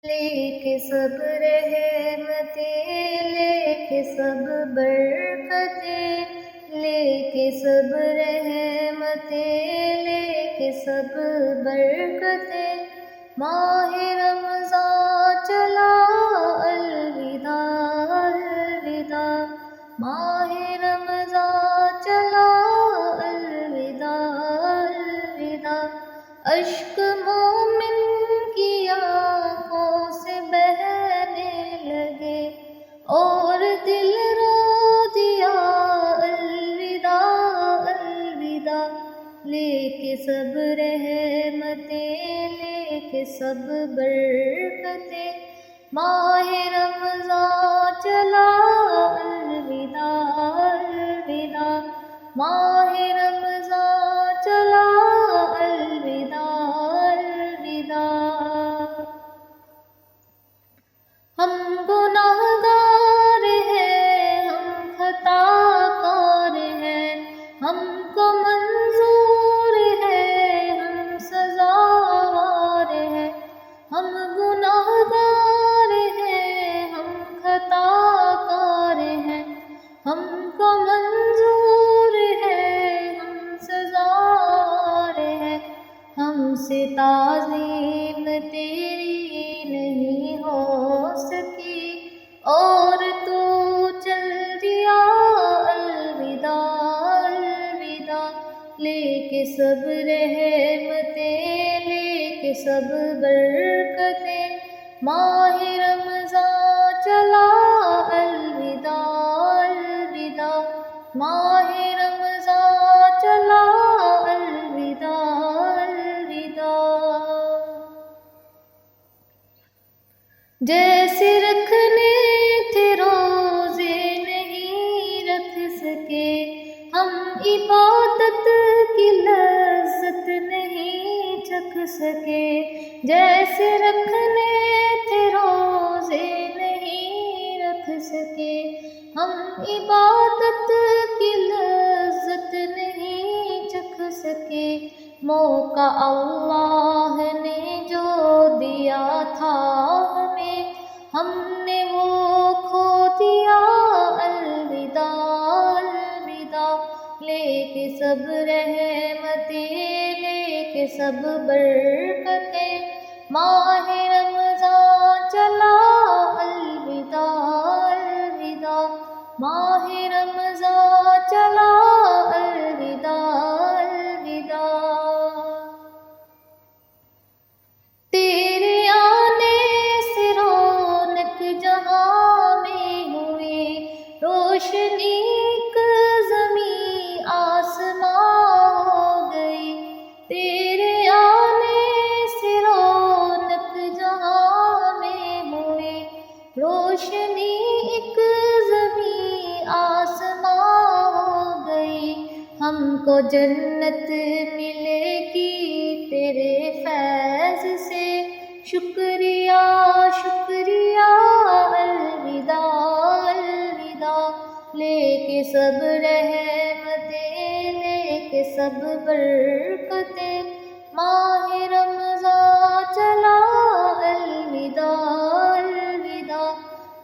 لے کے سب رحمتیں، لے کے سب برکتیں، لے کے سب رحمتیں، لے کے سب برکتیں، ماہ رمضان چلا الوداع الوداع، ماہ رمضان چلا الوداع الوداع، اشک مومن کی آنکھوں سے بہنے لگے اور دل رو دیا الوداع الوداع، لے کے سب رحمتیں، لے کے سب برکتیں، ماہ رمضان چلا الوداع الوداع، ماہ رمضان چلا الوداع الوداع، ہم گناہ گار ہیں، ہم خطا کار ہیں، ہم کو منظور ہے، ہم سزاوار ہیں، ہم گناہ گار ہیں، ہم خطا کار ہیں، ہم کو منظور ہے، ہم سزاوار ہیں، ہم سے تعظیم تیری نہیں ہو سکی اور تو چل دیا الوداع الوداع، لے کے سب رحمتیں، لے کے سب برکتیں، ماہ رمضان چلا الوداع الوداع، ماہ رمضان چلا الوداع الوداع، جیسے رکھنے تھے روزے نہیں رکھ سکے، ہم عبادت کی لذت نہیں چکھ سکے، جیسے رکھنے تھے روزے نہیں رکھ سکے، ہم عبادت کی لذت نہیں چکھ سکے، موقع اللہ نے جو دیا تھا ہمیں، ہم نے وہ کھو دیا الوداع الوداع، لے کے سب رحمتیں، لے کے سب برکتیں، ماہ رمضان چلا الوداع الوداع، ماہ رمضان چلا الوداع الوداع، تیرے آنے سے رونق جہاں میں ہوئی، روشنی ایک زمین آسمان ہو گئی، تیرے آنے سے رونق جہاں میں ہوئی، روشنی ایک زمین آسمان ہو گئی، ہم کو جنت ملے گی تیرے فیض سے، شکریہ شکریہ الوداع الوداع، لے کے سب رحمتیں، لے کے سب برکتیں، ماہ رمضان چلا الوداع الوداع،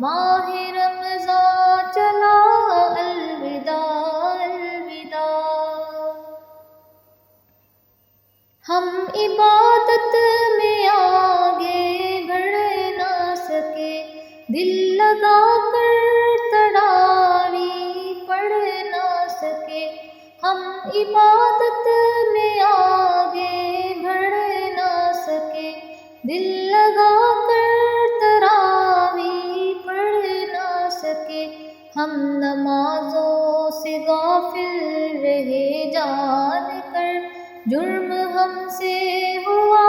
ماہ رمضان چلا الوداع الوداع، ہم عبادت میں آگے بڑھ نہ سکے، دل لگا کر تراویح پڑھ نہ سکے، ہم عبادت میں آگے بڑھ نہ سکے، دل لگا کر تراویح پڑھ نہ سکے، ہم نمازوں سے غافل رہے جان کر، جرم ہم سے ہوا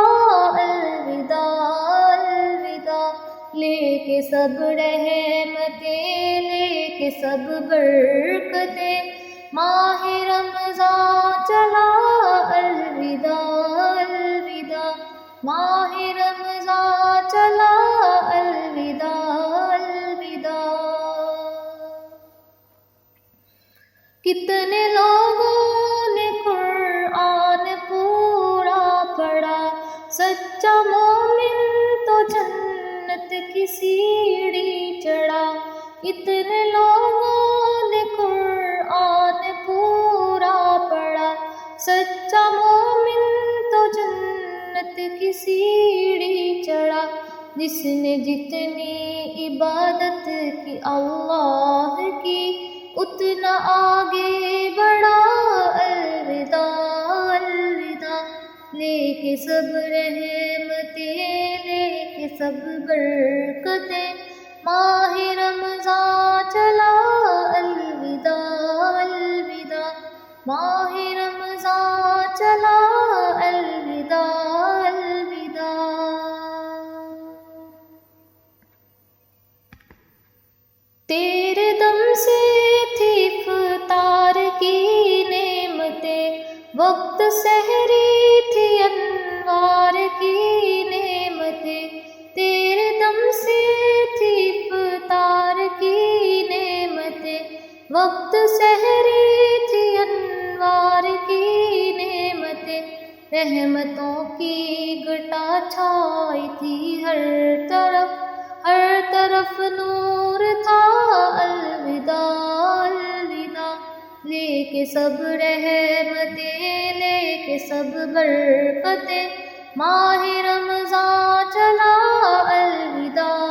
الوداع الوداع، لے کے سب رحمتیں، لے کے سب برکتیں، ماہ رمضان چلا الوداع الوداع، ماہ رمضان چلا الوداع الوداع، کتنے لوگوں نے قرآن پورا پڑھا، سچا مومن تو جنت کی سیڑھی چڑھا، کتنے لوگوں نے قرآن پورا پڑھا، سچا مومن تو جنت کی سیڑھی چڑھا، جس نے جتنی عبادت کی اللہ کی اتنا آگے بڑھا۔ الوداع الوداع، لے کے سب رحمتیں، لے کے سب برکتیں، ماہ رمضان چلا۔ الوداع الوداع، ماہ رمضان چلا۔ الوداع الوداع۔ تیرے دم سے تھی افطار کی نعمتیں، وقت سحری تھی انوار کی نعمتیں، تیرے دم سے تھی افطار کی نعمتیں، وقت سحری تھی انوار کی نعمتیں، رحمتوں کی گھٹا چھائی تھی ہر طرف، ہر طرف نور تھا۔ الوداع الوداع، لے کے سب رحمتیں، لے کے سب برکتیں، ماہ رمضان چلا۔ الوداع